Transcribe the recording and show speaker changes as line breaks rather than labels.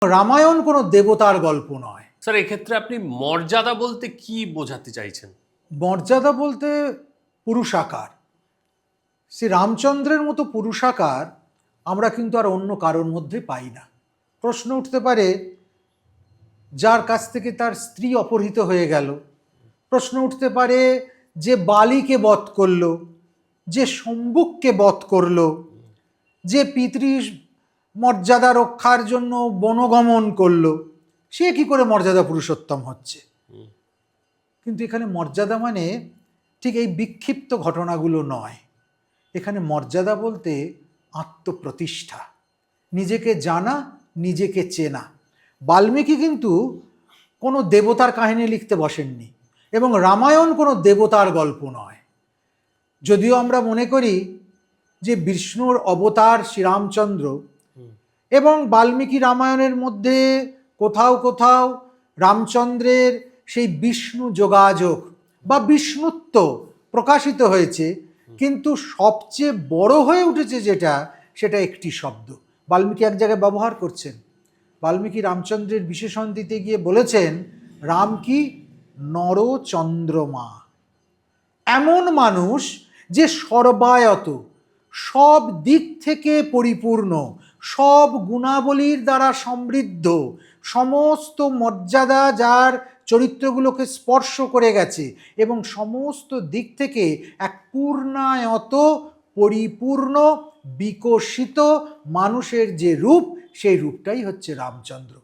রামায়ণ কোনো দেবতার গল্প নয়।
স্যার, এক্ষেত্রে আপনি মর্যাদা বলতে কি বোঝাতে চাইছেন?
মর্যাদা বলতে পুরুষাকার। শ্রী রামচন্দ্রের মতো পুরুষাকার আমরা কিন্তু আর অন্য কারোর মধ্যে পাই না। প্রশ্ন উঠতে পারে, যার কাছ থেকে তার স্ত্রী অপহৃত হয়ে গেল, প্রশ্ন উঠতে পারে যে বালিকে বধ করল, যে শম্ভুককে বধ করল, যে পিতৃ মর্যাদা রক্ষার জন্য বনগমন করলো, সে কি করে মর্যাদা পুরুষোত্তম হচ্ছে? কিন্তু এখানে মর্যাদা মানে ঠিক এই বিক্ষিপ্ত ঘটনাগুলো নয়। এখানে মর্যাদা বলতে আত্মপ্রতিষ্ঠা, নিজেকে জানা, নিজেকে চেনা। বাল্মীকি কিন্তু কোনো দেবতার কাহিনী লিখতে বসেননি, এবং রামায়ণ কোনো দেবতার গল্প নয়। যদিও আমরা মনে করি যে বিষ্ণুর অবতার শ্রীরামচন্দ্র, এবং বাল্মীকি রামায়ণের মধ্যে কোথাও কোথাও রামচন্দ্রের সেই বিষ্ণু যোগাযোগ বা বিষ্ণুত্ব প্রকাশিত হয়েছে, কিন্তু সবচেয়ে বড় হয়ে উঠেছে সেটা একটি শব্দ বাল্মীকি এক জায়গায় ব্যবহার করছেন। বাল্মীকি রামচন্দ্রের বিশেষণ দিতে গিয়ে বলেছেন, রাম কি নরচন্দ্রমা, এমন মানুষ যে সর্বায়ত, সব দিক থেকে পরিপূর্ণ, সব গুণাবলীর দ্বারা সমৃদ্ধ, সমস্ত মর্যাদা যার চরিত্রগুলোকে স্পর্শ করে গেছে, এবং সমস্ত দিক থেকে এক পূর্ণায়ত, পরিপূর্ণ, বিকশিত মানুষের যে রূপ, সেই রূপটাই হচ্ছে রামচন্দ্র।